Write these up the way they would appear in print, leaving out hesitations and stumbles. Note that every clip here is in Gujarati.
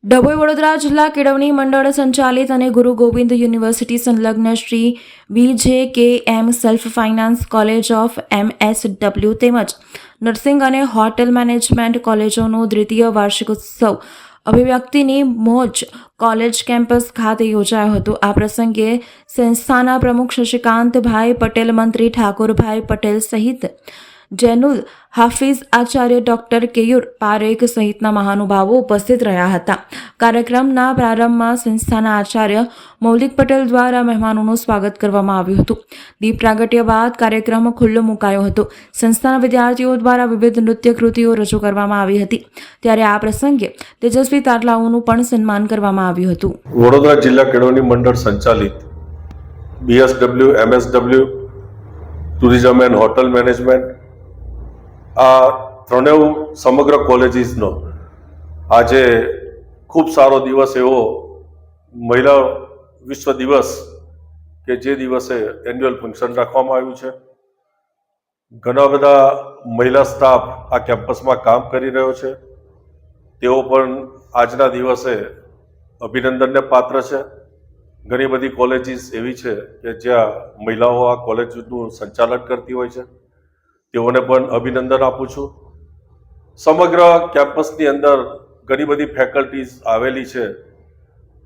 ડભોઈ વડોદરા જિલ્લા કેળવણી મંડળ સંચાલિત અને ગુરુ ગોવિંદ યુનિવર્સિટી સંલગ્ન Shri VJKM self finance college of MSW તેમજ નર્સિંગ અને હોટેલ મેનેજમેન્ટ કોલેજોનો દ્વિતીય વાર્ષિક ઉત્સવ અભિવ્યક્તિની મોજ કોલેજ કેમ્પસ ખાતે યોજાયો હતો। આ પ્રસંગે સંસ્થાના પ્રમુખ શશિકાંતભાઈ પટેલ, મંત્રી ઠાકોરભાઈ પટેલ સહિત જૈનુલ હાફિઝ આચાર્ય ડોક્ટર કેયુર પારેખ સહિતના મહાનુભાવો ઉપસ્થિત રહ્યા હતા। કાર્યક્રમના પ્રારંભમાં સંસ્થાના આચાર્ય મૌલિક પટેલ દ્વારા મહેમાનોનું સ્વાગત કરવામાં આવ્યું હતું। દીપ પ્રાગટ્ય બાદ કાર્યક્રમ ખુલ્લો મુકાયો હતો। સંસ્થાના વિદ્યાર્થીઓ દ્વારા વિવિધ નૃત્ય કૃતિઓ રજૂ કરવામાં આવી હતી। ત્યારે આ પ્રસંગે તેજસ્વી તારલાઓનું પણ સન્માન કરવામાં આવ્યું હતું। વડોદરા જિલ્લા કેળવણી મંડળ સંચાલિત BSW, MSW, tourism and hotel management આ ત્રણેય સમગ્ર કોલેજીસનો આજે ખૂબ સારો દિવસ એવો મહિલા વિશ્વ દિવસ કે જે દિવસે એન્યુઅલ ફંક્શન રાખવામાં આવ્યું છે। ઘણા બધા મહિલા સ્ટાફ આ કેમ્પસમાં કામ કરી રહ્યો છે, તેઓ પણ આજના દિવસે અભિનંદનને પાત્ર છે। ઘણી બધી કોલેજીસ એવી છે કે જ્યાં મહિલાઓ આ કોલેજનું સંચાલન કરતી હોય છે, તેઓને પણ અભિનંદન આપું છું। સમગ્ર કેમ્પસની અંદર ઘણી બધી ફેકલ્ટીઝ આવેલી છે,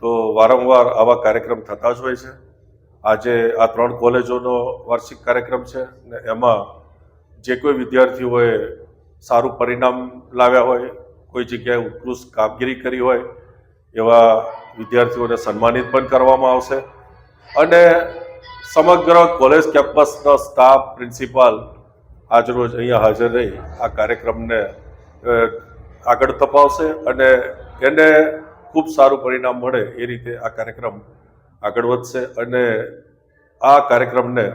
તો વારંવાર આવા કાર્યક્રમ થતા જ હોય છે। આજે આ ત્રણ કોલેજોનો વાર્ષિક કાર્યક્રમ છે ને એમાં જે કોઈ વિદ્યાર્થીઓએ સારું પરિણામ લાવ્યા હોય, કોઈ જગ્યાએ ઉત્કૃષ્ટ કામગીરી કરી હોય એવા વિદ્યાર્થીઓને સન્માનિત પણ કરવામાં આવશે અને સમગ્ર કોલેજ કેમ્પસનો સ્ટાફ, પ્રિન્સિપાલ આજરોજ અહીંયા હાજર રહી આ કાર્યક્રમને આગળ ધપાવશે અને એને ખૂબ સારું પરિણામ મળે એ રીતે આ કાર્યક્રમ આગળ વધશે। અને આ કાર્યક્રમને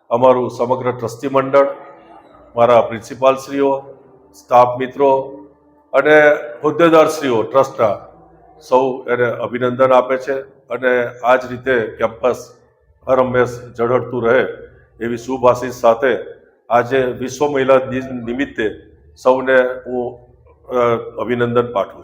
અમારું સમગ્ર ટ્રસ્ટી મંડળ, મારા પ્રિન્સિપાલશ્રીઓ, સ્ટાફ મિત્રો અને હોદ્દેદારશ્રીઓ ટ્રસ્ટના સૌ એને અભિનંદન આપે છે અને આ જ રીતે કેમ્પસ હર હંમેશ ઝળહળતું રહે એવી શુભ આશીષ સાથે આજે વિશ્વ મહિલા દિન નિમિત્તે સૌને હું અભિનંદન પાઠવું છું।